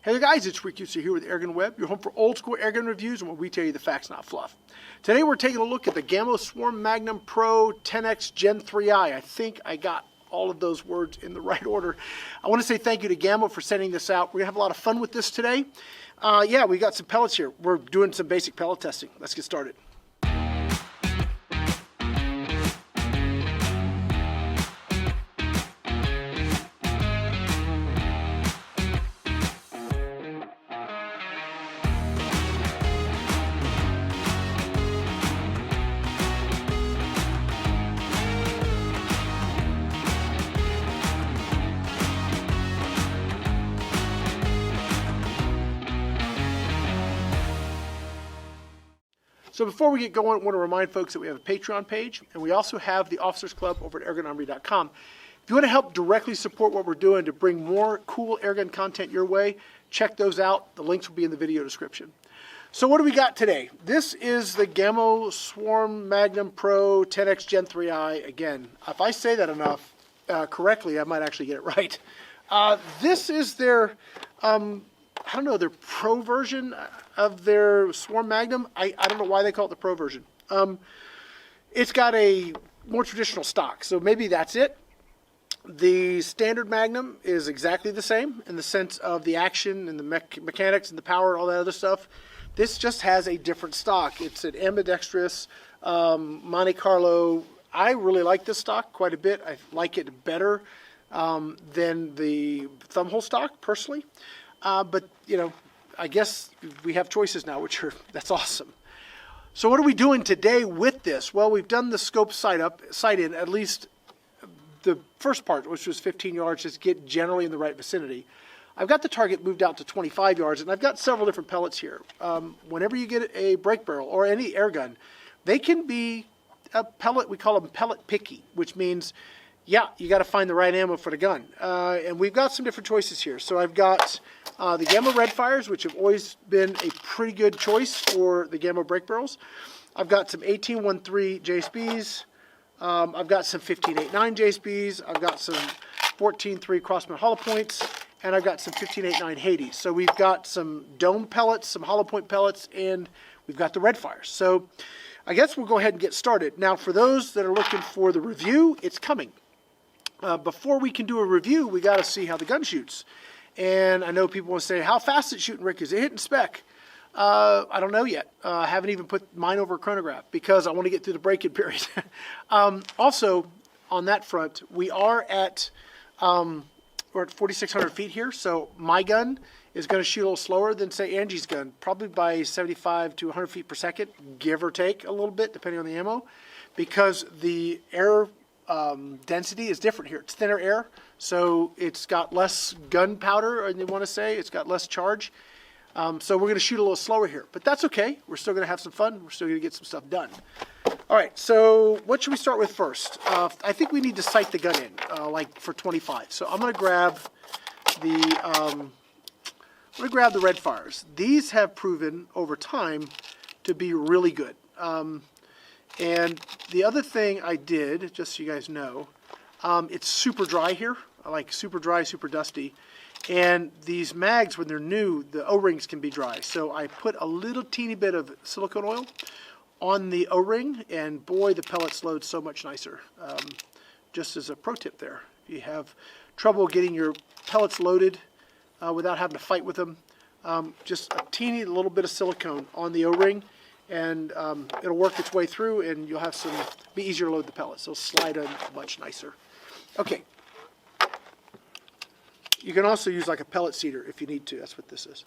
Hey there guys, it's GamoUSA here with AirgunWeb, your home for old school airgun reviews and where we tell you the facts, not fluff. Today we're taking a look at the Gamo Swarm Magnum Pro 10X Gen 3i. I think I got all of those words in the right order. I want to say thank you to Gamo for sending this out. We're going to have a lot of fun with this today. Yeah, we got some pellets here. We're doing some basic pellet testing. Let's get started. So before we get going, I want to remind folks that we have a Patreon page, and we also have the Officers Club over at AirgunArmory.com. If you want to help directly support what we're doing to bring more cool airgun content your way, check those out. The links will be in the video description. So what do we got today? This is the Gamo Swarm Magnum Pro 10X Gen 3i. Again, if I say that enough correctly, I might actually get it right. This is their I don't know, their Pro version of their Swarm Magnum. I don't know why they call it the Pro version. It's got a more traditional stock, so maybe that's it. The standard Magnum is exactly the same in the sense of the action and the mechanics and the power and all that other stuff. This just has a different stock. It's an ambidextrous Monte Carlo. I really like this stock quite a bit. I like it better than the thumbhole stock, personally. But, you know, I guess we have choices now, that's awesome. So what are we doing today with this? Well, we've done the scope sight in, at least the first part, which was 15 yards, just get generally in the right vicinity. I've got the target moved out to 25 yards, and I've got several different pellets here. Whenever you get a break barrel or any air gun, they can be a pellet, we call them pellet picky, which means, yeah, you got to find the right ammo for the gun. And we've got some different choices here. So I've got the Gamo red fires, which have always been a pretty good choice for the Gamo break barrels. I've got some 1813 JSBs. I've got some 1589 JSBs. I've got some 14.3 Crossman hollow points. And I've got some 1589 Hades. So we've got some dome pellets, some hollow point pellets, and we've got the red fires. So I guess we'll go ahead and get started. Now for those that are looking for the review, it's coming. Before we can do a review, we got to see how the gun shoots. And I know people want to say, how fast is it shooting, Rick? Is it hitting spec? I don't know yet. I haven't even put mine over a chronograph because I want to get through the break-in period. Also, on that front, we're at 4,600 feet here, so my gun is going to shoot a little slower than, say, Angie's gun, probably by 75 to 100 feet per second, give or take a little bit, depending on the ammo, because the air density is different here. It's thinner air, so it's got less gunpowder, and you want to say it's got less charge. So we're going to shoot a little slower here, but that's okay. We're still going to have some fun. We're still going to get some stuff done. All right, so what should we start with first? I think we need to sight the gun in, like for 25. So I'm going to grab the red fires. These have proven over time to be really good. And the other thing I did, just so you guys know, it's super dry here. I like super dry, super dusty. And these mags, when they're new, the O-rings can be dry. So I put a little teeny bit of silicone oil on the O-ring, and boy, the pellets load so much nicer. Just as a pro tip there. If you have trouble getting your pellets loaded without having to fight with them, just a teeny little bit of silicone on the O-ring, and it'll work its way through, and you'll have be easier to load the pellets. They'll slide in much nicer. Okay. You can also use like a pellet seeder if you need to. That's what this is.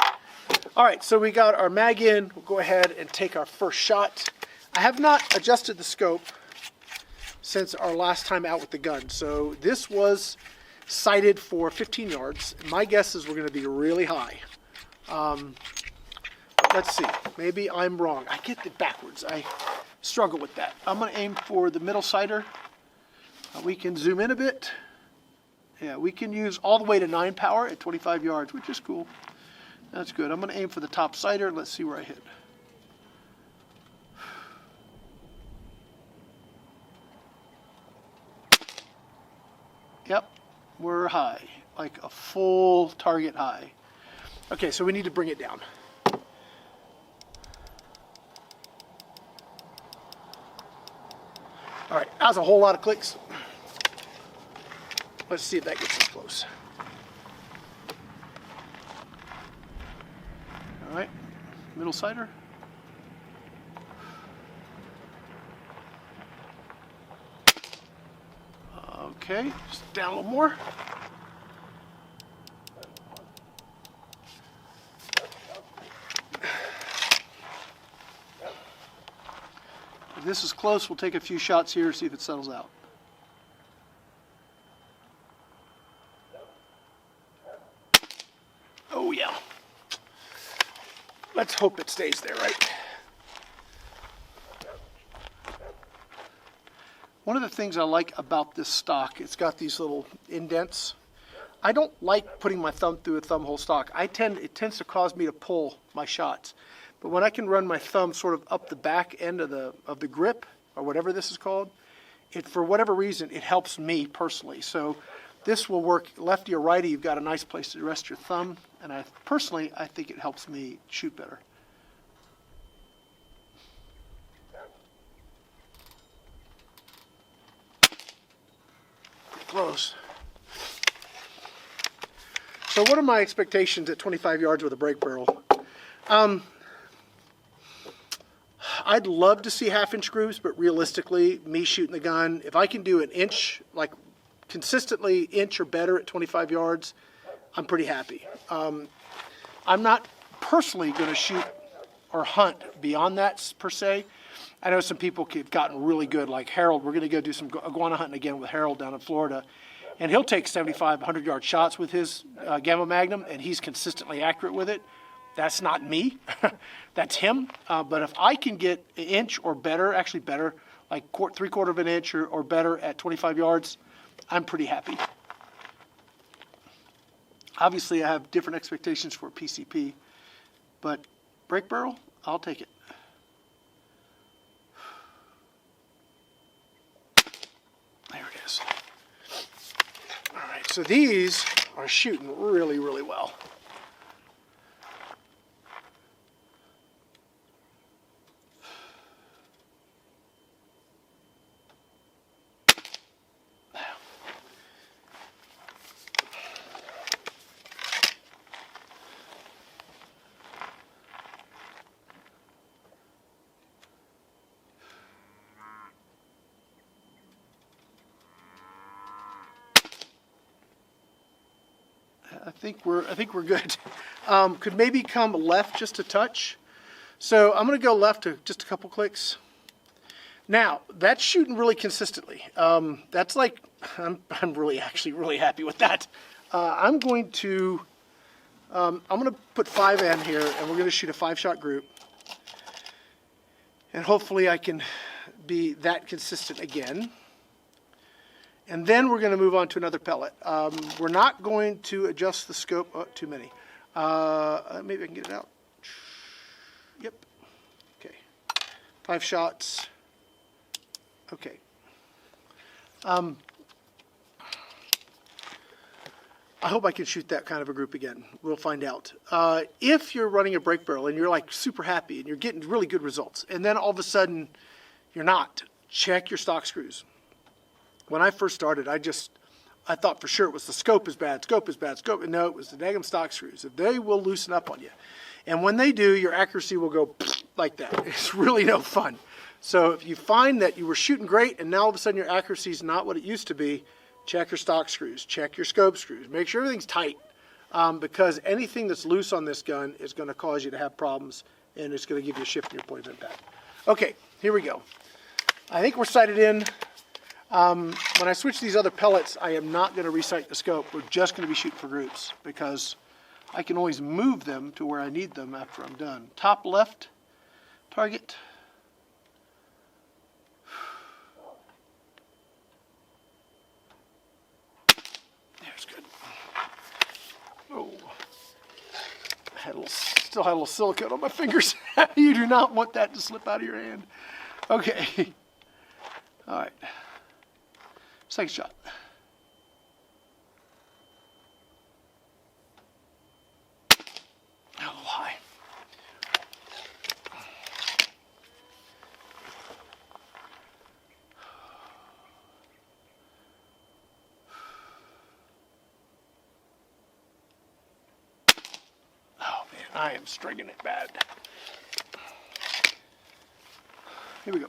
All right, so we got our mag in. We'll go ahead and take our first shot. I have not adjusted the scope since our last time out with the gun. So this was sighted for 15 yards. My guess is we're going to be really high. Let's see. Maybe I'm wrong. I get it backwards. I struggle with that. I'm going to aim for the middle sighter. We can zoom in a bit. Yeah, we can use all the way to 9 power at 25 yards, which is cool. That's good. I'm going to aim for the top sighter. Let's see where I hit. Yep, we're high, like a full target high. Okay, so we need to bring it down. All right, that was a whole lot of clicks. Let's see if that gets us close. All right, middle sider. Okay, just down a little more. If this is close, we'll take a few shots here, see if it settles out. Oh yeah. Let's hope it stays there, right? One of the things I like about this stock, it's got these little indents. I don't like putting my thumb through a thumb hole stock. It tends to cause me to pull my shots. But when I can run my thumb sort of up the back end of the grip, or whatever this is called, for whatever reason, it helps me personally. So this will work lefty or righty. You've got a nice place to rest your thumb. And I think it helps me shoot better. Close. So what are my expectations at 25 yards with a break barrel? I'd love to see half-inch grooves, but realistically, me shooting the gun, if I can do an inch, like consistently inch or better at 25 yards, I'm pretty happy. I'm not personally going to shoot or hunt beyond that per se. I know some people have gotten really good, like Harold. We're going to go do some iguana hunting again with Harold down in Florida. And he'll take 75, 100-yard shots with his Gamo Magnum, and he's consistently accurate with it. That's not me. That's him. But if I can get an inch or better, actually better, like 3/4 of an inch or better at 25 yards, I'm pretty happy. Obviously, I have different expectations for PCP, but break barrel, I'll take it. There it is. All right, so these are shooting really, really well. I think we're good. Could maybe come left just a touch. So I'm going to go left to just a couple clicks. Now that's shooting really consistently. That's like I'm actually really happy with that. I'm going to put 5 in here, and we're going to shoot a 5-shot group, and hopefully I can be that consistent again. And then we're going to move on to another pellet. We're not going to adjust the scope. Oh, too many. Maybe I can get it out. Yep. Okay. 5 shots. Okay. I hope I can shoot that kind of a group again. We'll find out. If you're running a break barrel and you're like super happy and you're getting really good results, and then all of a sudden you're not, check your stock screws. When I first started, I thought for sure it was the scope is bad, scope is bad, scope. No, it was the daggum stock screws. They will loosen up on you. And when they do, your accuracy will go like that. It's really no fun. So if you find that you were shooting great and now all of a sudden your accuracy is not what it used to be, check your stock screws, check your scope screws. Make sure everything's tight, because anything that's loose on this gun is going to cause you to have problems, and it's going to give you a shift in your point of impact. Okay, here we go. I think we're sighted in. When I switch these other pellets, I am not going to resight the scope. We're just going to be shooting for groups because I can always move them to where I need them after I'm done. Top left target. There's good. Oh, still had a little silicone on my fingers. You do not want that to slip out of your hand. Okay. All right. Second shot. I am stringing it bad. Here we go.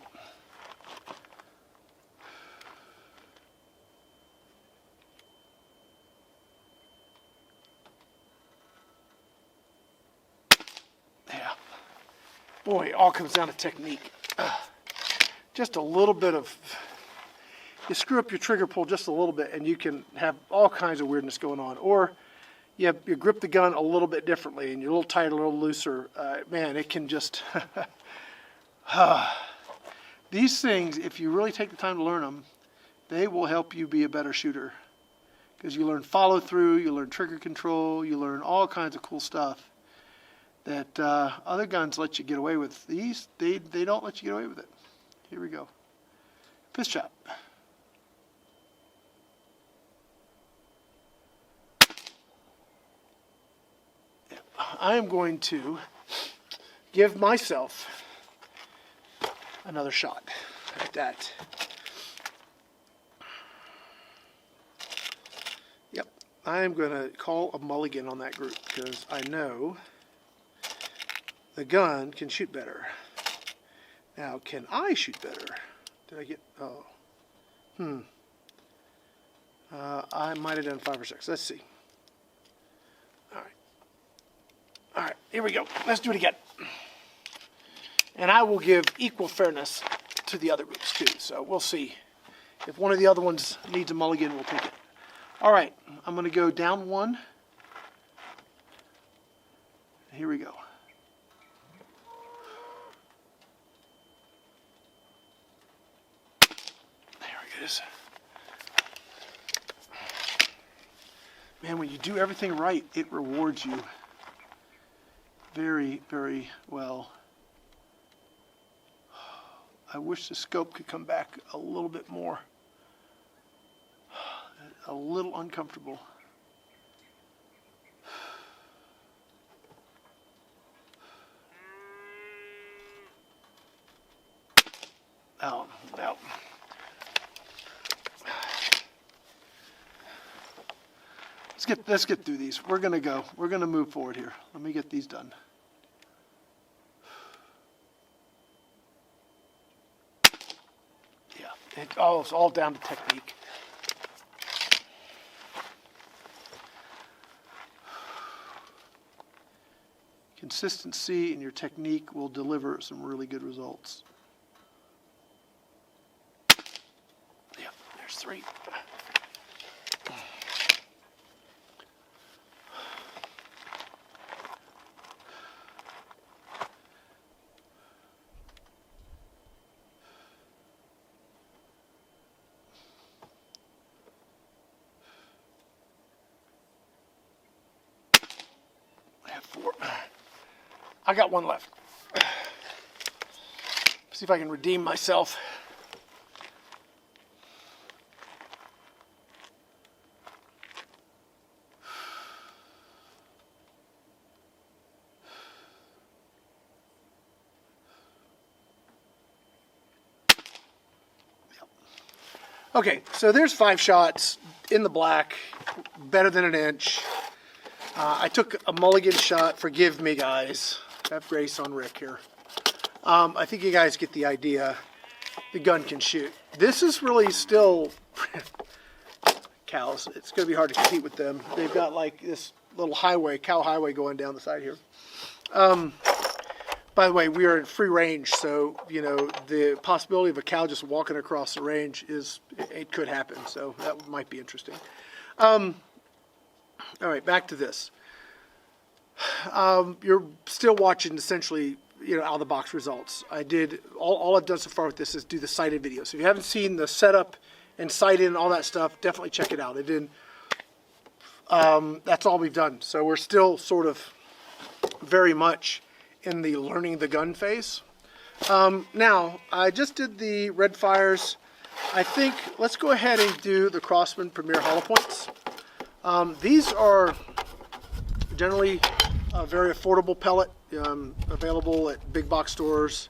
Yeah. Boy, it all comes down to technique. Just a little bit of, you screw up your trigger pull just a little bit and you can have all kinds of weirdness going on. Or you grip the gun a little bit differently and you're a little tighter, a little looser. Man, it can just, these things, if you really take the time to learn them, they will help you be a better shooter. Because you learn follow through, you learn trigger control, you learn all kinds of cool stuff that other guns let you get away with. These, they don't let you get away with it. Here we go. Fifth shot. I am going to give myself another shot at that. Yep, I am going to call a mulligan on that group because I know the gun can shoot better. Now, can I shoot better? Did I get, I might have done 5 or 6. Let's see. All right, here we go. Let's do it again. And I will give equal fairness to the other groups too. So we'll see. If one of the other ones needs a mulligan, we'll take it. All right, I'm going to go down 1. Here we go. Man, when you do everything right, it rewards you very, very well. I wish the scope could come back a little bit more. A little uncomfortable. Oh, no. Let's get through these. We're gonna move forward here. Let me get these done. Yeah, it's all down to technique. Consistency in your technique will deliver some really good results. Yeah, there's 3. I have 4. I got 1 left. See if I can redeem myself. Okay, so there's 5 shots in the black, better than an inch. I took a mulligan shot. Forgive me, guys. Have grace on Rick here. I think you guys get the idea. The gun can shoot. This is really still cows. It's going to be hard to compete with them. They've got like this little highway, cow highway going down the side here. By the way, we are in free range, so you know the possibility of a cow just walking across the range it could happen. So that might be interesting. All right, back to this. You're still watching essentially, out of the box results. I did all I've done so far with this is do the sighted video. So if you haven't seen the setup and sighted and all that stuff, definitely check it out. That's all we've done. So we're still sort of very much in the learning the gun phase. Now I just did the red fires. I think let's go ahead and do the Crosman Premier Hollow Points. These are generally a very affordable pellet, available at big box stores.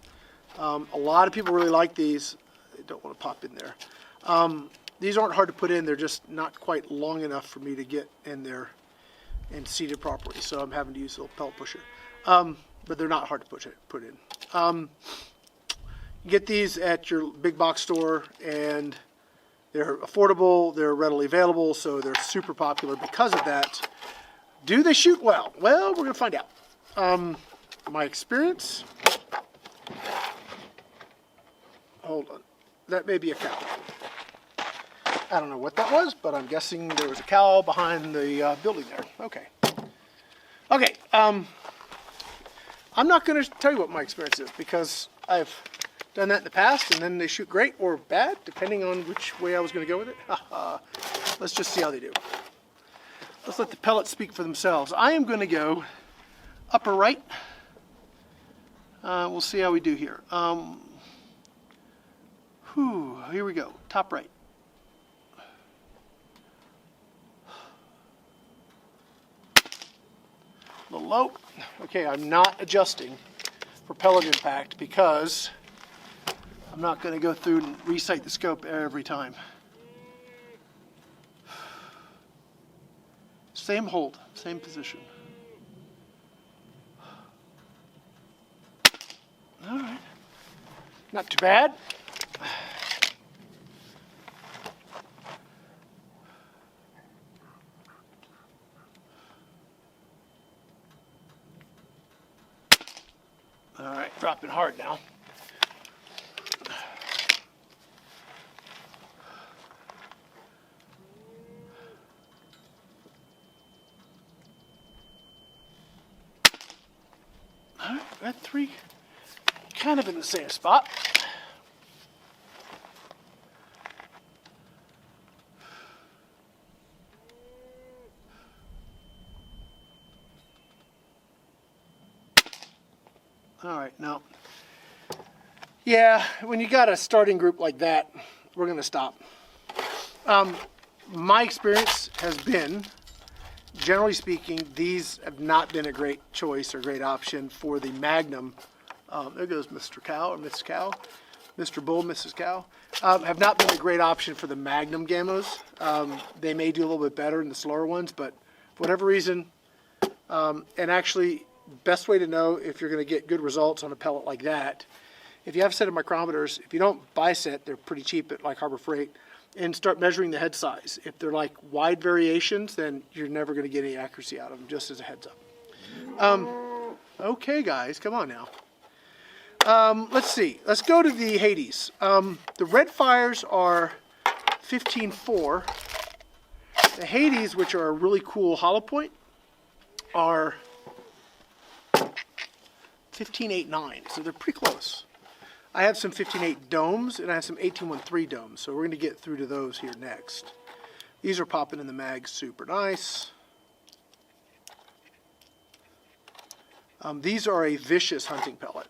A lot of people really like these. They don't want to pop in there. These aren't hard to put in. They're just not quite long enough for me to get in there and seated properly. So I'm having to use a little pellet pusher. But they're not hard to put in. You get these at your big box store, and they're affordable, they're readily available, so they're super popular because of that. Do they shoot well? Well, we're going to find out. My experience... Hold on. That may be a cow. I don't know what that was, but I'm guessing there was a cow behind the building there. Okay. Okay. I'm not going to tell you what my experience is, because I've done that in the past, and then they shoot great or bad, depending on which way I was going to go with it. Let's just see how they do. Let's let the pellets speak for themselves. I am going to go upper right. We'll see how we do here. Here we go. Top right. A little low. Okay, I'm not adjusting for pellet impact because I'm not going to go through and resight the scope every time. Same hold, same position. All right. Not too bad. All right, dropping hard now. All right, got three kind of in the same spot. All right, now, yeah, when you got a starting group like that, we're going to stop. My experience has been, generally speaking, these have not been a great choice or great option for the Magnum. There goes Mr. Cow or Mrs. Cow, Mr. Bull, Mrs. Cow. Have not been a great option for the Magnum Gamos. They may do a little bit better in the slower ones, but for whatever reason, and actually, best way to know if you're going to get good results on a pellet like that, if you have a set of micrometers, if you don't buy a set, they're pretty cheap at like Harbor Freight, and start measuring the head size. If they're like wide variations, then you're never going to get any accuracy out of them, just as a heads up. Okay, guys, come on now. Let's see. Let's go to the Hades. The red fires are 15.4. The Hades, which are a really cool hollow point, are 15.89, so they're pretty close. I have some 15.8 domes, and I have some 18.13 domes, so we're going to get through to those here next. These are popping in the mag super nice. These are a vicious hunting pellet.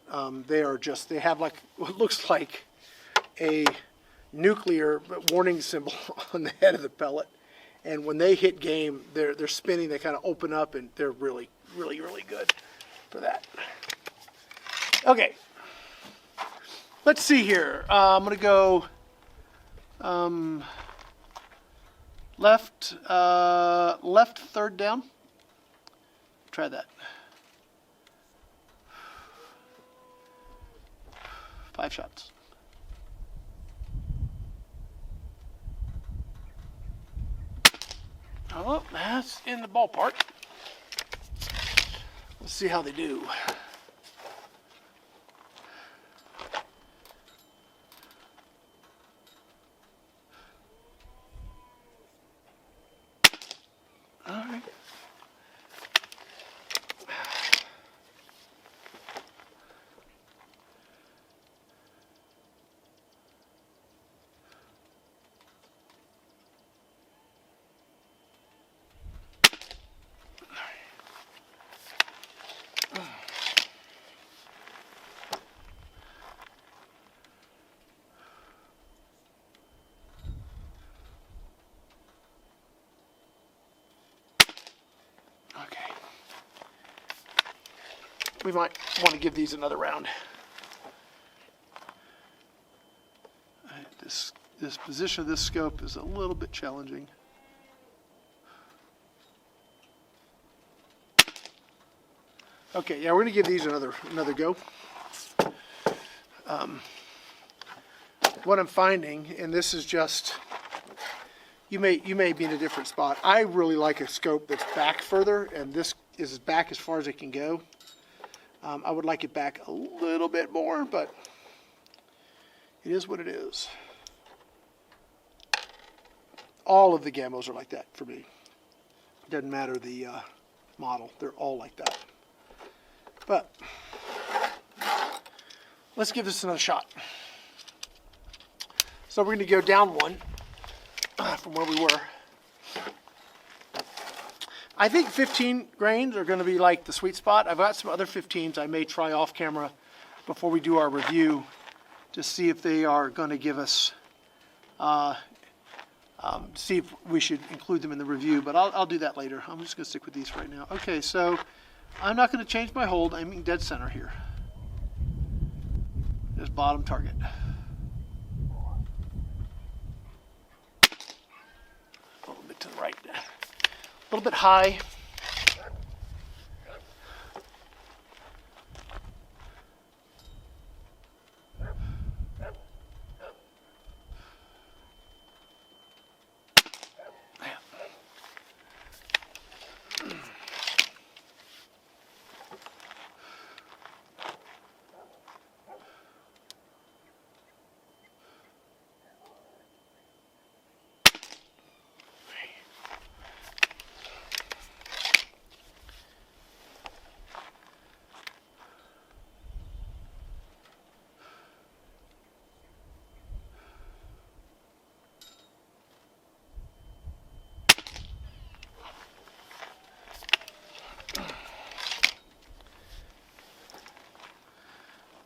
They have like what looks like a nuclear warning symbol on the head of the pellet, and when they hit game, they're spinning, they kind of open up, and they're really, really, really good for that. Okay, let's see here. I'm going to go left third down. Try that. 5 shots. Oh, that's in the ballpark. Let's see how they do. All right. We might want to give these another round. This position of this scope is a little bit challenging. Okay, yeah, we're gonna give these another go. What I'm finding, and this is just, you may be in a different spot. I really like a scope that's back further, and this is back as far as it can go. I would like it back a little bit more, but it is what it is. All of the Gamos are like that for me. It doesn't matter the model, they're all like that. But let's give this another shot. So we're going to go down one from where we were. I think 15 grains are going to be like the sweet spot. I've got some other 15s I may try off camera before we do our review to see if they are going to give us, see if we should include them in the review, but I'll do that later. I'm just going to stick with these for right now. Okay, so I'm not going to change my hold. I'm in dead center here. Just bottom target. A little bit to the right. A little bit high.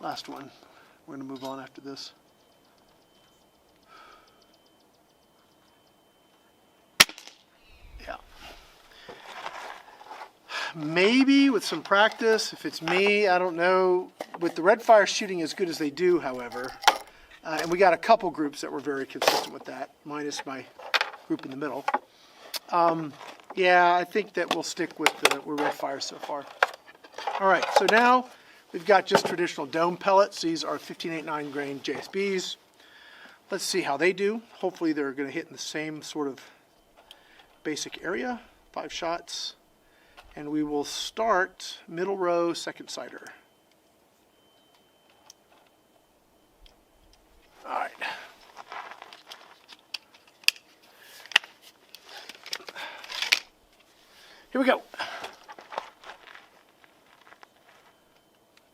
Last one. We're going to move on after this. Yeah. Maybe with some practice, if it's me, I don't know. With the red fire shooting as good as they do, however, and we got a couple groups that were very consistent with that, minus my group in the middle. Yeah, I think that we'll stick with the red fire so far. All right, so now we've got just traditional dome pellets. These are 15.89 grain JSBs. Let's see how they do. Hopefully they're going to hit in the same sort of basic area. 5 shots. And we will start middle row, second sighter. All right. Here we go.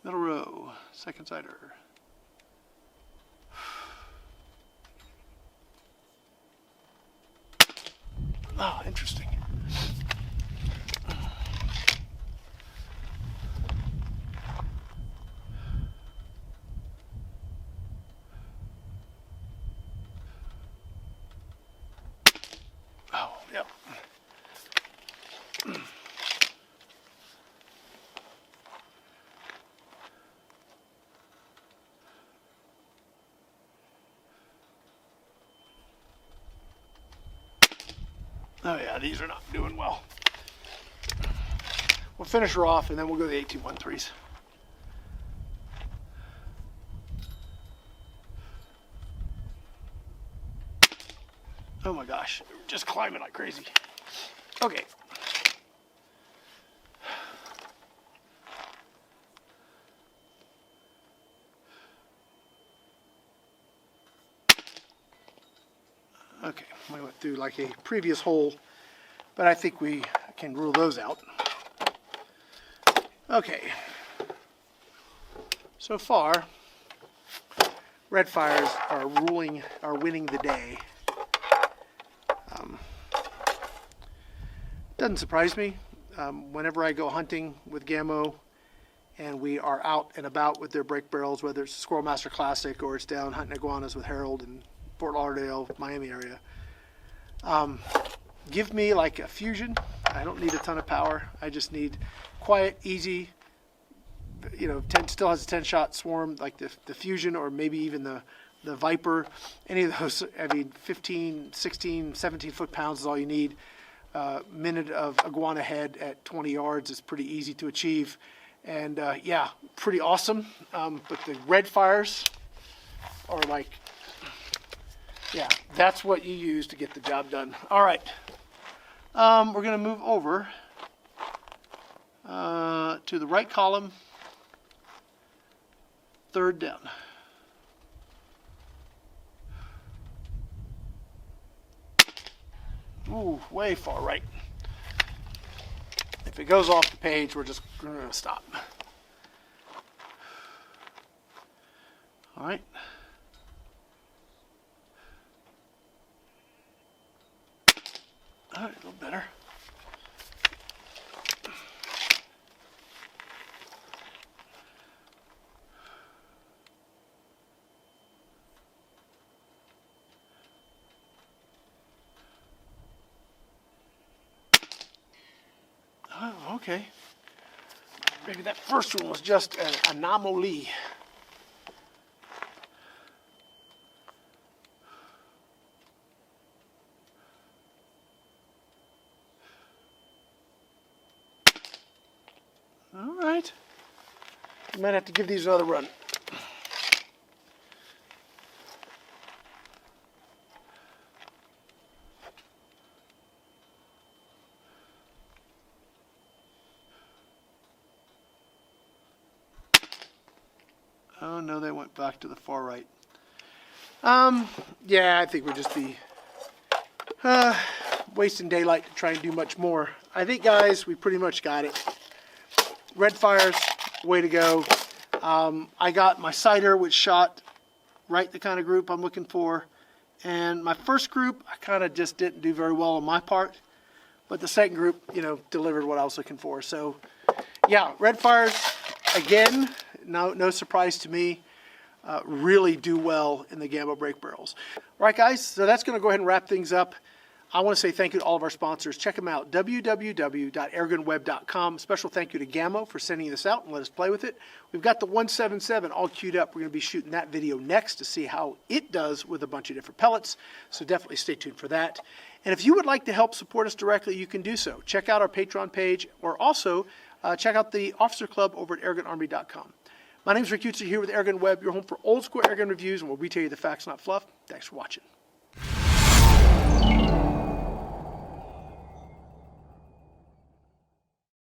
Middle row, second sighter. Oh, interesting. Oh, yep. Oh yeah, these are not doing well. We'll finish her off and then we'll go to the 18-13s. Oh my gosh, just climbing like crazy. Okay. Okay, we went through like a previous hole, but I think we can rule those out. Okay. So far, red fires are winning the day. Doesn't surprise me. Whenever I go hunting with Gamo and we are out and about with their break barrels, whether it's Squirrel Master Classic or it's down hunting iguanas with Harold in Fort Lauderdale, Miami area, give me like a fusion. I don't need a ton of power. I just need quiet, easy, you know, still has a 10-shot swarm like the fusion, or maybe even the Viper. Any of those, I mean, 15, 16, 17 foot-pounds is all you need. Minute of iguana head at 20 yards is pretty easy to achieve. And yeah, pretty awesome. But the red fires are like, yeah, that's what you use to get the job done. All right, we're going to move over to the right column, third down. Ooh, way far right. If it goes off the page, we're just going to stop. All right. All right, a little better. Oh, okay. Maybe that first one was just an anomaly. All right. You might have to give these another run. Oh no, they went back to the far right. Yeah, I think we'd just be wasting daylight to try and do much more. I think, guys, we pretty much got it. Red fires, way to go. I got my sighter, which shot right the kind of group I'm looking for. And my first group, I kind of just didn't do very well on my part. But the second group, you know, delivered what I was looking for. So, yeah, red fires, again, no surprise to me, really do well in the Gamo brake barrels. All right, guys, so that's going to go ahead and wrap things up. I want to say thank you to all of our sponsors. Check them out, www.AirgunWeb.com. Special thank you to Gamo for sending this out and let us play with it. We've got the 177 all queued up. We're going to be shooting that video next to see how it does with a bunch of different pellets, so definitely stay tuned for that. And if you would like to help support us directly, you can do so. Check out our Patreon page, or also check out the Officer Club over at AirgunArmy.com. My name is Rick Utzer here with AirgunWeb, your home for old school airgun reviews, and where we tell you the facts, not fluff. Thanks for watching.